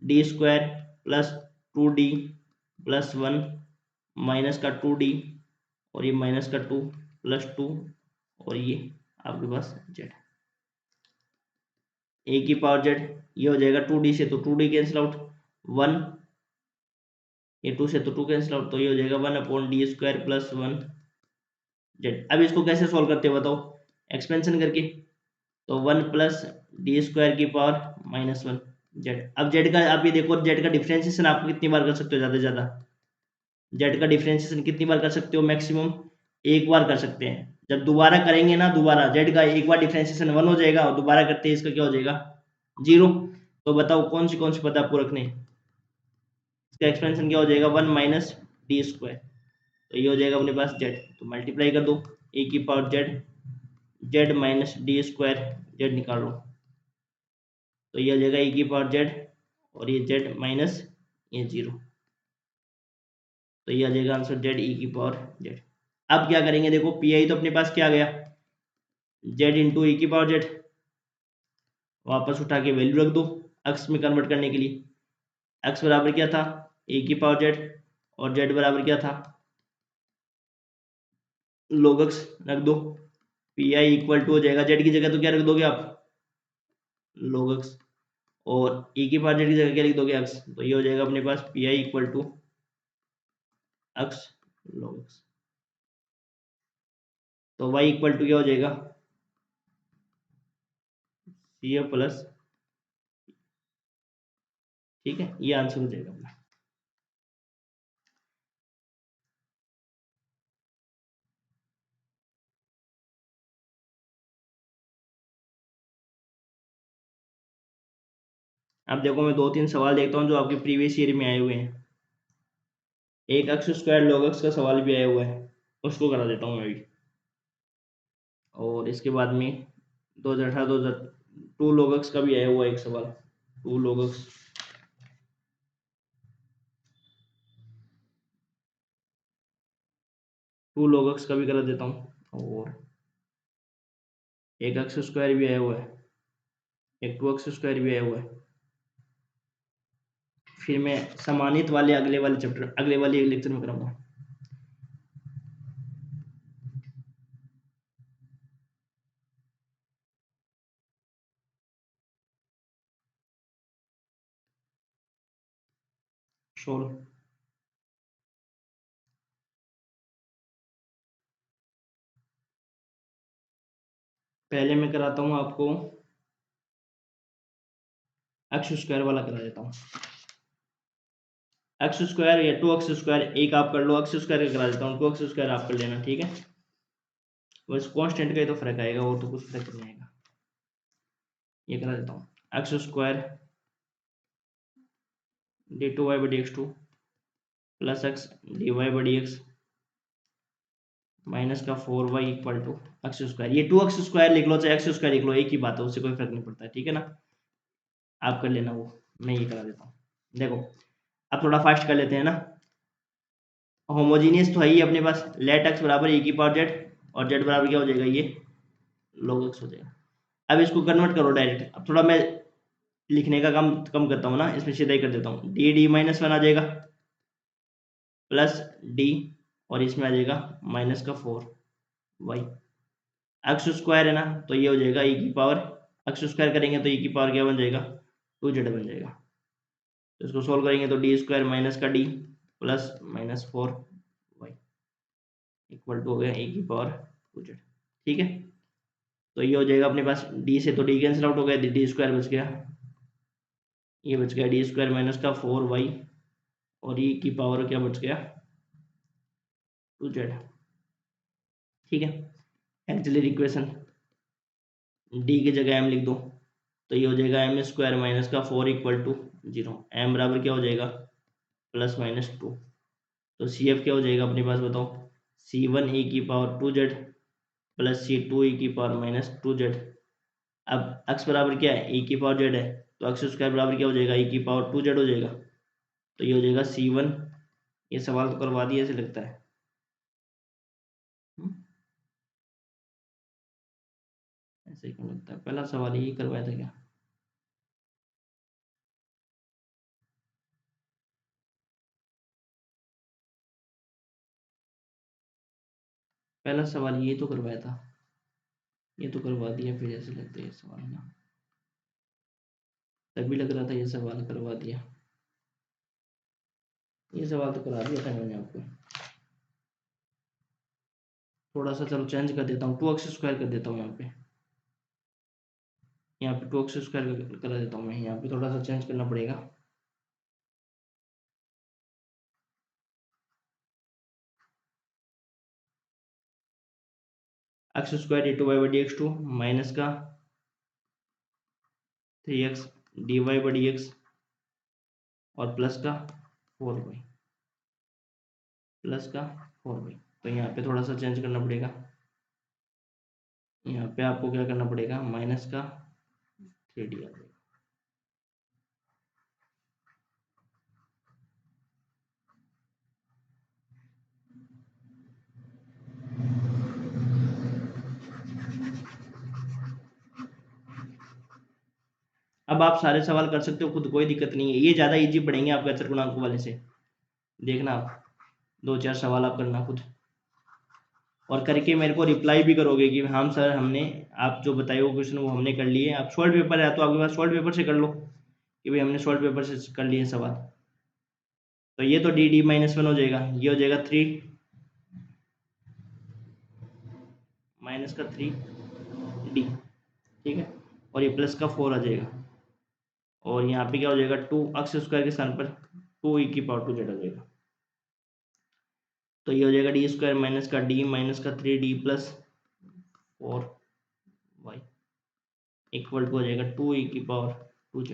D square plus 2 D plus 1 minus का 2 डी, और ये माइनस का 2 प्लस 2, और ये आपके पास जेड। ए की पावर जेड, ये हो जाएगा 2 डी से तो 2 डी कैंसिल आउट, 1, ये 2 से तो 2 कैंसिल आउट, तो ये हो जाएगा 1 upon D square plus 1 Z. अब इसको कैसे सोल्व करते हो, बताओ। एक्सपेंशन करके, तो 1 प्लस डी स्क्वायर की पावर माइनस 1 जेड। अब जेड का आप ये देखो, जेड का डिफ्रेंसिएशन आप कितनी बार कर सकते हो, ज़्यादा से ज़्यादा। जेड का डिफ्रेंसिएशन कितनी बार कर सकते हो, मैक्सिमम एक बार कर सकते हैं। जब दोबारा करेंगे ना, दोबारा जेड का एक बार डिफ्रेंसिएशन 1 हो जाएगा, और दोबारा करते हैं इसका क्या हो जाएगा, 0। तो बताओ कौन सी पद आपको रखने हैं। इसका एक्सपेंशन क्या हो जाएगा, 1 माइनस डी स्क्वायर, तो ये हो जाएगा अपने पास जेड। तो मल्टीप्लाई कर दो, ए की power Z, Z minus D square, Z निकाल लो, तो ये हो जाएगा ए की पावर जेड, और ये जेड माइनस ये 0, तो ये आ जाएगा आंसर जेड ई की पावर जेड। अब क्या करेंगे, देखो पी आई तो अपने पास क्या आ गया, जेड इंटू ई की पावर जेड, वापस उठा के वैल्यू रख दो अक्स में कन्वर्ट करने के लिए। एक्स बराबर क्या था, ए की पावर जेड, और जेड बराबर क्या था, log x रख दो। पी आई इक्वल टू हो जाएगा, जेड की जगह तो क्या रख दोगे आप, log x, और e की पावर जेड की जगह क्या लिख दोगे, x। तो ये हो जाएगा अपने पास P I equal to x log x। तो y इक्वल टू क्या हो जाएगा, सी एफ प्लस, ठीक है, ये आंसर हो जाएगा अपना। अब देखो मैं दो तीन सवाल देखता हूँ जो आपके प्रीवियस ईयर में आए हुए हैं। एक एक्स स्क्वायर log x का सवाल भी आया हुआ है, उसको करा देता हूँ मैं भी। और इसके बाद में 2018 2002 log x का भी आया हुआ है एक सवाल, 2 log x। 2 log x का भी करा देता हूँ, और एक एक्स स्क्वायर भी आया हुआ है, एक 2x स्क्वायर भी आया हुआ है। फिर मैं समानित वाले अगले वाले चैप्टर, अगले वाले लेक्चर में कराऊंगा। सोल्व, पहले मैं कराता हूँ आपको एक्स स्क्वायर वाला करा देता हूँ। एक्स स्क्वायर या 2x², एक आप कर लो, एक्स स्क्वायर करा देता हूँ, 2x² आप कर लेना, ठीक है। बस कांस्टेंट का ही तो फर्क आएगा, और तो कुछ फर्क नहीं आएगा। ये करा देता हूँ, x² d2y/dx2 plus x dy/dx minus का 4y इक्वल टू x²। ये 2x² लिख लो चाहे x² लिख लो, एक ही बात है, उससे कोई फर्क नहीं पड़ता, ठीक है ना। आप कर लेना वो, मैं ये करा देता हूँ। देखो अब थोड़ा फास्ट कर लेते हैं ना। होमोजीनियस तो है ही अपने पास, लेट x बराबर e की पावर z, और z बराबर क्या हो जाएगा, ये log x हो जाएगा। अब इसको कन्वर्ट करो डायरेक्ट। अब थोड़ा मैं लिखने का काम कम करता हूँ ना, इसमें सीधा ही कर देता हूँ। d(-1) आ जाएगा प्लस d, और इसमें आ जाएगा माइनस का 4y। x² है ना, तो ये हो जाएगा e की पावर, x² करेंगे तो e की पावर क्या बन जाएगा, 2z बन जाएगा। तो इसको सोल्व करेंगे तो d² माइनस का d plus minus 4y equal to हो गया e की पावर 2z, ठीक है। तो ये हो जाएगा अपने पास, d से तो d कैंसिल आउट हो गया, d² बच गया, ये बच गया d² माइनस का 4y, और e की पावर क्या बच गया, 2z, ठीक है। एक्सिलरी इक्वेशन d की जगह m लिख दो, तो ये हो जाएगा m² माइनस का 4 इक्वल टू 0। m बराबर क्या हो जाएगा, प्लस माइनस 2। तो CF क्या हो जाएगा अपने पास बताओ, C1 e की power 2z plus C2 e की पावर माइनस 2z। अब x बराबर क्या है, e की पावर z है, तो x² बराबर क्या हो जाएगा, e की पावर 2z हो जाएगा। तो ये हो जाएगा C1। ये सवाल तो करवा दिया ऐसे लगता है। ऐसे क्यों लगता है, पहला सवाल यही करवाया था क्या। पहला सवाल ये तो करवाया था, ये तो करवा दिया, फिर ऐसे लगता है ये सवाल ना, तभी लग रहा था ये सवाल करवा दिया। ये सवाल तो करा दिया था मैंने आपको। थोड़ा सा चलो चेंज कर देता हूँ, 2x² कर देता हूँ यहाँ पे, यहाँ पे 2x² करा देता हूँ मैं, यहाँ पे थोड़ा सा चेंज करना पड़ेगा। x² d2y/dx2 माइनस का 3x dy/dx और प्लस का 4y, प्लस का 4y। तो यहाँ पे थोड़ा सा चेंज करना पड़ेगा, यहाँ पे आपको क्या करना पड़ेगा, माइनस का 3d आ जाएगा। अब आप सारे सवाल कर सकते हो खुद, कोई दिक्कत नहीं है, ये ज़्यादा इजी पड़ेंगे आपके अचरगुणांकों वाले से। देखना आप 2-4 सवाल आप करना खुद, और करके मेरे को रिप्लाई भी करोगे कि हाँ सर हमने, आप जो बताए वो क्वेश्चन वो हमने कर लिए। आप सॉल्व पेपर है तो आपके पास सॉल्व पेपर से कर लो कि भाई हमने सॉल्व पेपर से कर लिए सवाल। तो ये तो d(-1) हो जाएगा, ये हो जाएगा 3 माइनस का 3d, ठीक है। और ये प्लस का 4 आ जाएगा, और यहाँ पे क्या हो जाएगा, 2x² के स्थान पर 2e की पावर 2z आ जाएगा। तो ये हो जाएगा d² माइनस का d माइनस का 3d plus 4y equal to हो जाएगा 2e की पावर 2z।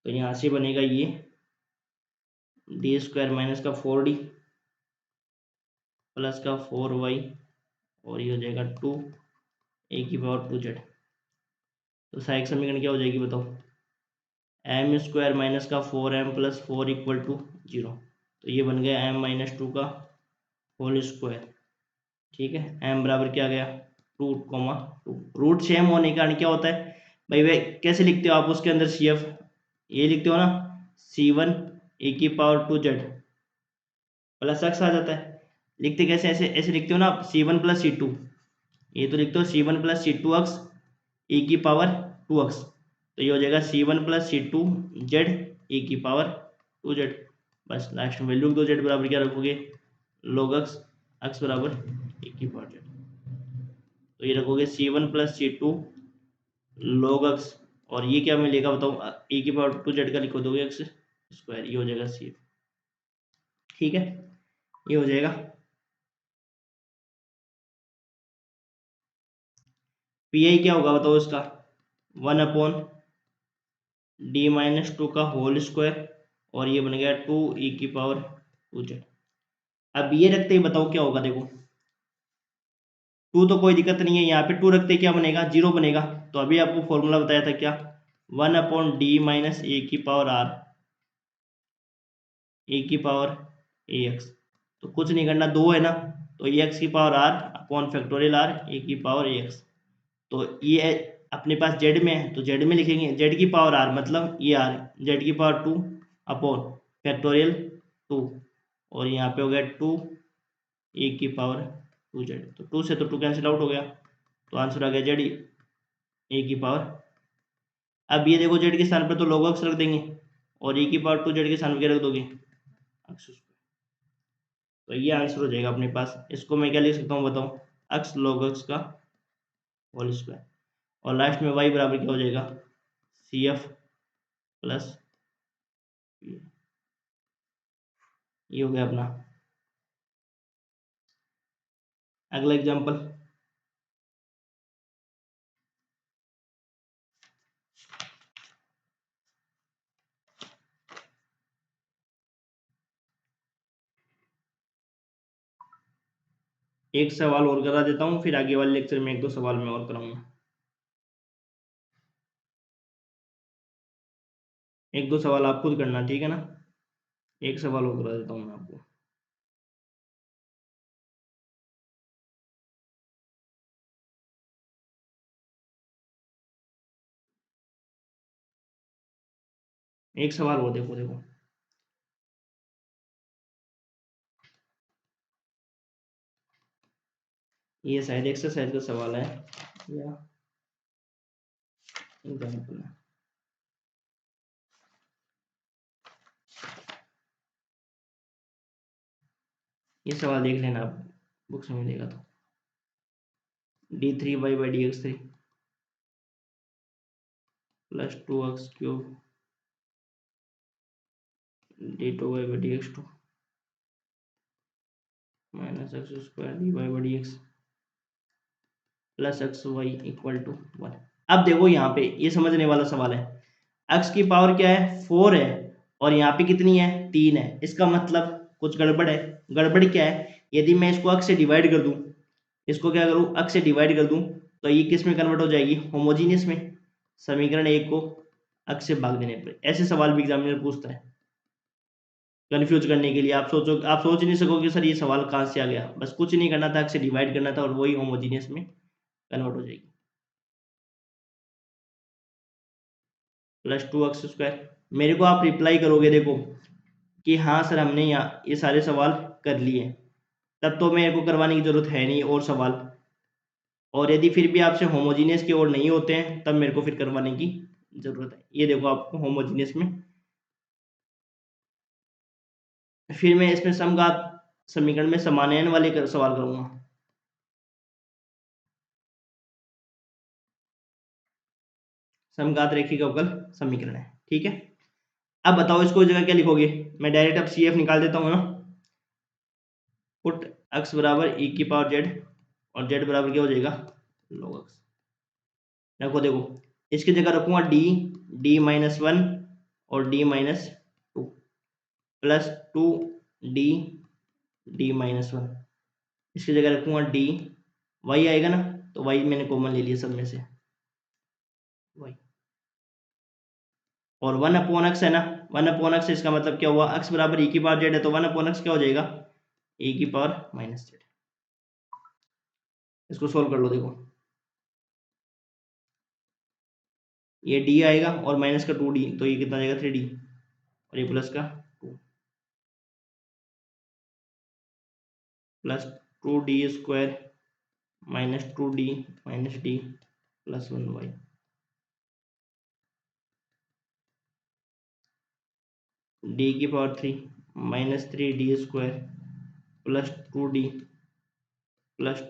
तो यहाँ से बनेगा ये d² माइनस का 4d प्लस का 4y, और ये हो जाएगा 2e की पावर 2z। तो सहायक समीकरण क्या हो जाएगी बताओ, m² माइनस का 4m प्लस 4 इक्वल टू 0। तो ये बन गया m-2 का होल स्क्वायर, ठीक है। m बराबर क्या गया, √2। रूट सेम होने के कारण क्या होता है भाई, वे कैसे लिखते हो आप उसके अंदर CF, ये लिखते हो ना, C1 e की पावर 2z प्लस x आ जाता है। लिखते कैसे, ऐसे ऐसे लिखते हो ना आप, C1 प्लस C2, ये तो लिखते हो C1 प्लस C2x e की पावर 2x। तो ये हो जाएगा C1 प्लस C2z e की पावर 2z। बस लास्ट में वैल्यू 2z बराबर क्या रखोगे, log x बराबर e की पावर z। तो ये रखोगे C1 plus C2 log x, और ये क्या मिलेगा बताओ, e की पावर 2z का लिखो दोगे x, स्क्वायर, ये हो जाएगा सी एफ। ठीक है, ये हो जाएगा। पी आई क्या होगा बताओ इसका, 1/d-2 का होल स्क्वायर, और ये बन गया 2e⁻²z। अब ये रखते ही बताओ क्या होगा, देखो 2 तो कोई दिक्कत नहीं है, यहाँ पे 2 रखते क्या बनेगा, 0 बनेगा। तो अभी आपको फॉर्मूला बताया था क्या, 1/d-a⁻r e⁻ax। तो कुछ नहीं करना, 2 है ना, तो e⁻r upon factorial r e⁻ax। तो ये अपने पास जेड में है, तो जेड में लिखेंगे z⁻r मतलब ये r, z⁻2 अपॉन फैक्टोरियल 2, और यहाँ पे हो गया 2e⁻2z। तो 2 से तो 2 कैंसिल आउट हो गया, तो आंसर आ गया z⁻। अब ये देखो जेड के स्थान पर तो log x रख देंगे, और e⁻2z के स्थान पर क्या रख दोगे, x स्क्वायर। तो ये आंसर हो जाएगा अपने पास। इसको मैं क्या लिख सकता हूँ बताओ, x log x का होल स्क्वायर, और लास्ट में y बराबर क्या हो जाएगा, सी एफ प्लस, ये हो गया अपना। अगला एग्जांपल, एक सवाल और करा देता हूँ, फिर आगे वाले लेक्चर में 1-2 सवाल मैं और कराऊंगा। 1-2 सवाल आप खुद करना, ठीक है ना। एक सवाल और करा देता हूँ मैं आपको। एक सवाल वो देखो देखो, ये शायद एक्सरसाइज का सवाल है या एग्जाम्पल है। ये सवाल देख लेना आप, बुक्स में मिलेगा। तो d3y/dx3 plus 2x³ d2y/dx2 minus x² dy/dx plus xy equal to 1। अब देखो यहाँ पे ये समझने वाला सवाल है, x की पावर क्या है, 4 है, और यहाँ पे कितनी है, 3 है। इसका मतलब कुछ गड़बड़ है। गड़बड़ क्या है, यदि मैं इसको x से डिवाइड कर दूं, इसको क्या करूं, x से डिवाइड कर दूं, तो ये किस में कन्वर्ट हो जाएगी, होमोजीनियस में। समीकरण 1 को x से भाग देने पर। ऐसे सवाल भी एग्जामिनर पूछता है कंफ्यूज करने के लिए। आप सोच नहीं सकोगे सर ये सवाल कहाँ से आ गया। बस कुछ नहीं करना था, x से डिवाइड करना था, और वही होमोजीनियस में कन्वर्ट हो जाएगी। Plus 2x²। मेरे को आप रिप्लाई करोगे देखो कि हाँ सर हमने यहाँ ये सारे सवाल कर लिए, तब तो मेरे को करवाने की जरूरत है नहीं और सवाल। और यदि फिर भी आपसे होमोजीनियस के और नहीं होते हैं, तब मेरे को फिर करवाने की जरूरत है। ये देखो आपको होमोजीनियस में, फिर मैं इसमें समघात समीकरण में समानयन वाले सवाल करूंगा। समघात रेखिक अवकल समीकरण है, ठीक है। अब बताओ इसको इस जगह क्या लिखोगे, मैं डायरेक्ट अब सी एफ निकाल देता हूँ ना। पुट x बराबर e⁻z, और z बराबर क्या हो जाएगा, log x। देखो देखो, इसकी जगह रखूंगा d-1 और d-2 प्लस 2d-1। इसकी जगह रखूंगा d, y आएगा ना, तो y मैंने कॉमन ले लिया सब में से, y। और 1/x है ना, 1/x इसका मतलब क्या हुआ, x बराबर e⁻z है, तो 1/x क्या हो जाएगा, e⁻−z। इसको सोल्व कर लो, देखो ये d आएगा और माइनस का 2d, तो ये कितना आएगा 3d, और ये प्लस का 2 plus 2d² minus 2d minus d plus 1y। d³ minus 3d² plus 2d plus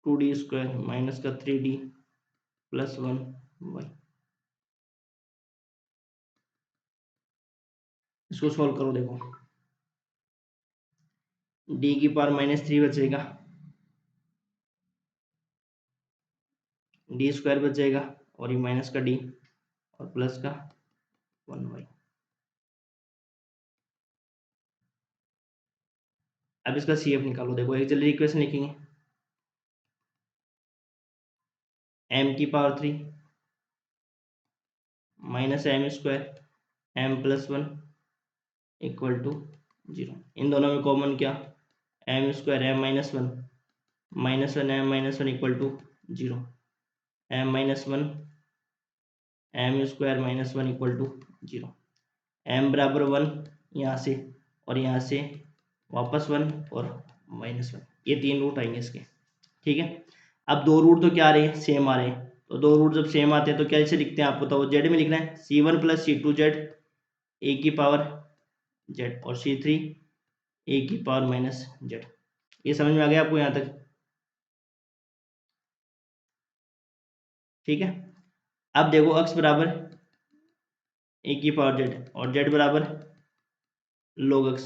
2d² minus का 3d प्लस 1y। इसको सॉल्व करो, देखो डी की पावर -3 बचेगा, डी स्क्वायर बचेगा और ये माइनस का डी और प्लस का 1y। अब इसका CF निकालो, देखो एक जल्दी इक्वेशन लिखेंगे, m की power 3 minus m square m plus 1 equal to 0। इन दोनों में कॉमन क्या, m square m minus 1 m minus 1 equal to 0, m minus 1 m square minus 1 equal to 0, m बराबर 1 यहाँ से और यहाँ से वापस 1 और -1, ये 3 रूट आएंगे इसके, ठीक है। अब 2 रूट तो क्या आ रहे हैं, सेम आ रहे हैं, तो 2 रूट जब सेम आते हैं तो कैसे लिखते हैं आप बताओ, जेड में लिखना है C1 plus C2 Z A की पावर जेड और C3 ए की पावर माइनस जेड। ये समझ में आ गया आपको यहाँ तक, ठीक है। अब देखो अक्स बराबर ए की पावर जेड और जेड बराबर log x,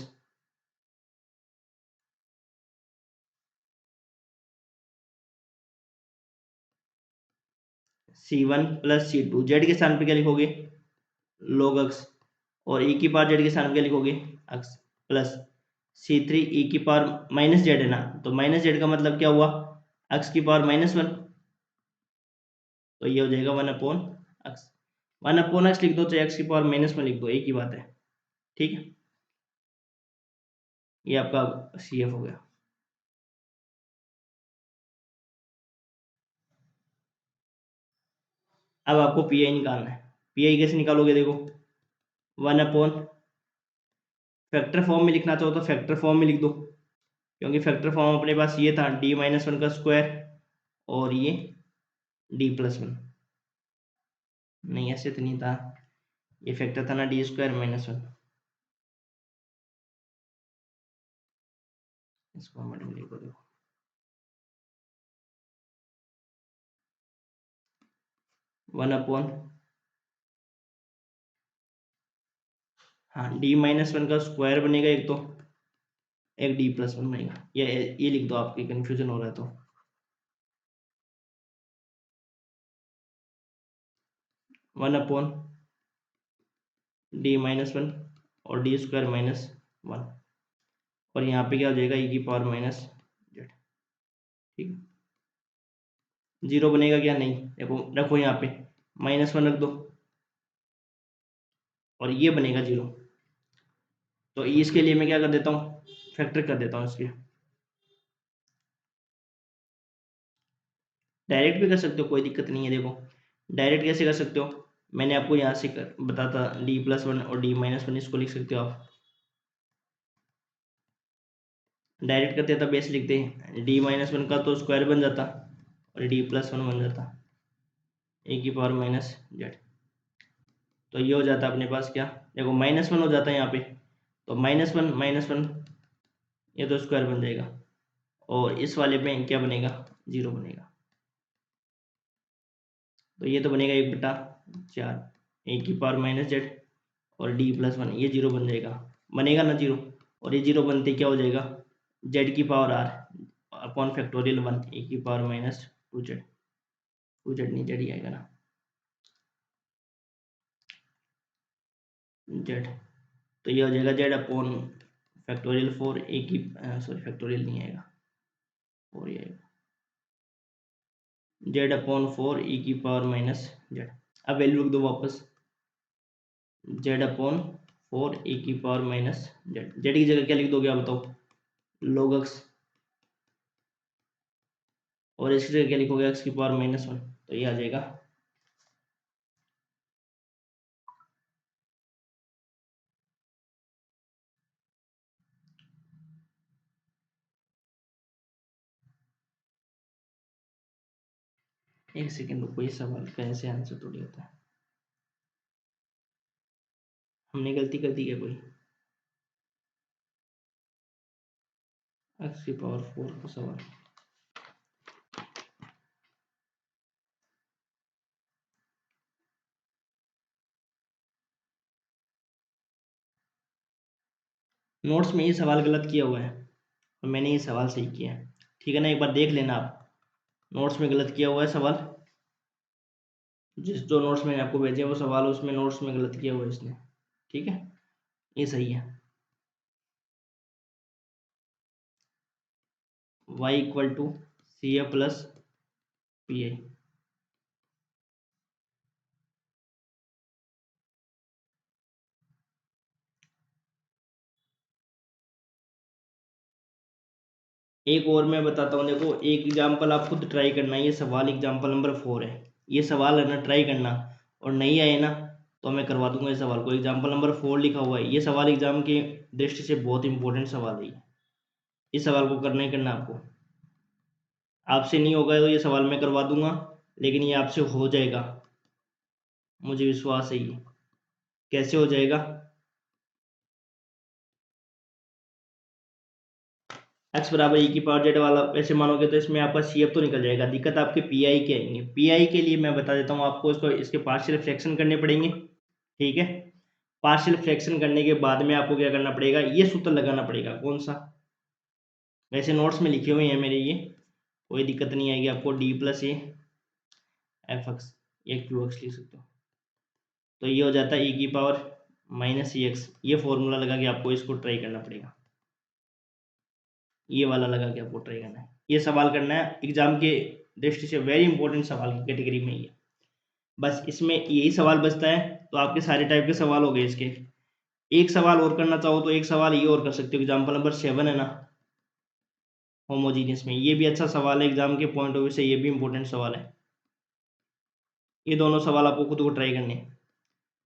C1 plus C2 Z के स्थान पे क्या लिखोगे log x और e की पावर जेड के स्थान पे क्या लिखोगे x प्लस C3 e की पावर माइनस जेड है ना, तो माइनस जेड का मतलब क्या हुआ x की पावर -1, तो ये हो जाएगा 1/x, 1/x लिख दो चाहे x की पावर -1 लिख दो, एक ही बात है, ठीक है। ये आपका CF हो गया। अब आपको PI निकालना है, PI कैसे निकालोगे, देखो 1/, फैक्टर फॉर्म में लिखना चाहो तो फैक्टर फॉर्म में लिख दो, क्योंकि फैक्टर फॉर्म अपने पास ये था d-1 का स्क्वायर और ये d+1, नहीं ऐसे तो नहीं था, ये फैक्टर था ना d स्क्वायर -1, इसको हम लिख दो, देखो 1/, हाँ d-1 का स्क्वायर बनेगा एक, तो एक d+1 बनेगा, ये लिख दो, आपकी कंफ्यूजन हो रहा है तो 1/, d-1 और d स्क्वायर -1 और यहाँ पे क्या हो जाएगा e की पावर -z, ठीक है। 0 बनेगा क्या, नहीं, देखो रखो यहाँ पे -1 रख दो और ये बनेगा 0, तो इसके लिए मैं क्या कर देता हूँ, फैक्टर कर देता हूँ इसके, डायरेक्ट भी कर सकते हो कोई दिक्कत नहीं है। देखो डायरेक्ट कैसे कर सकते हो, मैंने आपको यहाँ से बताता d+1 और d-1, इसको लिख सकते हो आप, डायरेक्ट करते तब ऐसे लिखते हैं d-1 का तो स्क्वायर बन जाता और d+1 बन जाता ए की पावर -z, तो ये हो जाता अपने पास क्या, देखो -1 हो जाता है यहाँ पे, तो -1 ये तो स्क्वायर बन जाएगा और इस वाले में क्या बनेगा 0 बनेगा, तो ये तो बनेगा 1/4 ए की पावर -z और d+1, ये 0 बन जाएगा, बनेगा ना 0, और ये 0 बनते क्या हो जाएगा z की पावर r अपॉन फैक्टोरियल 1 ए की पावर -2z, 2z नहीं z ही आएगा ना z, तो ये हो जाएगा z अपॉन फैक्टोरियल 4 ए की सॉरी फैक्टोरियल नहीं आएगा 4 ही आएगा, z अपॉन 4 e की पावर -z। अब वैल्यू लिख दो वापस, z अपॉन 4 e की पावर -z की जगह क्या लिख दोगे आप बताओ log x, और इसकी जगह क्या लिखोगे x की पावर -1, तो ये आ जाएगा एक सेकेंड रुको, ये सवाल का ऐसे आंसर थोड़ी होता है, हमने गलती कर दी है कोई, x की पावर 4 का सवाल, नोट्स में ये सवाल गलत किया हुआ है और मैंने ये सवाल सही किया है, ठीक है ना। एक बार देख लेना आप, नोट्स में गलत किया हुआ है सवाल, जो नोट्स मैंने आपको भेजे वो सवाल उसमें नोट्स में गलत किया हुआ है इसने, ठीक है, ये सही है। y equal to C A plus P I. एक और मैं बताता हूँ, देखो एक एग्जाम्पल आप खुद ट्राई करना, ये सवाल एग्जाम्पल नंबर 4 है, ये सवाल है ना, ट्राई करना, और नहीं आए ना तो मैं करवा दूंगा इस सवाल को। एग्जाम्पल नंबर 4 लिखा हुआ है, ये सवाल एग्जाम की दृष्टि से बहुत इंपॉर्टेंट सवाल है, इस सवाल को करना ही करना आपको। आपसे नहीं होगा तो ये सवाल मैं करवा दूंगा, लेकिन ये आपसे हो जाएगा, मुझे विश्वास है। ये कैसे हो जाएगा, एक्स बराबर ई की पावर जेड वाला ऐसे मानोगे तो इसमें आपका सी एफ तो निकल जाएगा। दिक्कत आपके पी आई के आएंगे। पी आई के लिए मैं बता देता हूँ आपको, इसको इसके पार्शियल फ्रैक्शन करने पड़ेंगे, ठीक है। पार्शियल फ्रैक्शन करने के बाद में आपको क्या करना पड़ेगा, ये सूत्र लगाना पड़ेगा। कौन सा, वैसे नोट्स में लिखे हुए हैं मेरे, ये कोई दिक्कत नहीं आएगी आपको। D plus A F x, ये क्यू एक्स लिख सकते हो, तो ये हो जाता है ई की पावर माइनस ई एक्स। ये फॉर्मूला लगा के आपको इसको ट्राई करना पड़ेगा, ये वाला लगा के आपको ट्राई करना है। ये सवाल करना है एग्जाम के दृष्टि से वेरी इंपॉर्टेंट सवाल की कैटेगरी में ये, बस इसमें यही सवाल बचता है, तो आपके सारे टाइप के सवाल हो गए इसके। एक सवाल और करना चाहो तो एक सवाल ये और कर सकते हो, एग्जाम्पल नंबर 7 है ना, होमोजीनियस में, ये भी अच्छा सवाल है एग्जाम के पॉइंट ऑफ व्यू से, ये भी इंपॉर्टेंट सवाल है। ये दोनों सवाल आपको खुद को ट्राई करने हैं,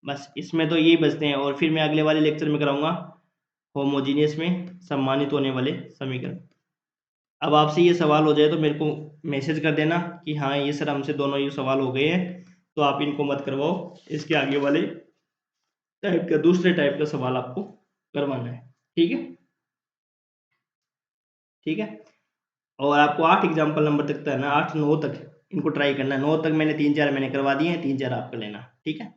बस इसमें तो यही बचते हैं। और फिर मैं अगले वाले लेक्चर में कराऊंगा होमोजीनियस में सम्मानित होने वाले समीकरण। अब आपसे ये सवाल हो जाए तो मेरे को मैसेज कर देना कि हाँ ये सर हमसे दोनों ये सवाल हो गए हैं, तो आप इनको मत करवाओ, इसके आगे वाले टाइप का दूसरे टाइप का सवाल आपको करवाना है, ठीक है, ठीक है। और आपको 8 एग्जाम्पल नंबर तक है ना, 8 9 तक इनको ट्राई करना है। 9 तक मैंने 3 4 मैंने करवा दिए हैं, 3 4 आप कर लेना, ठीक है।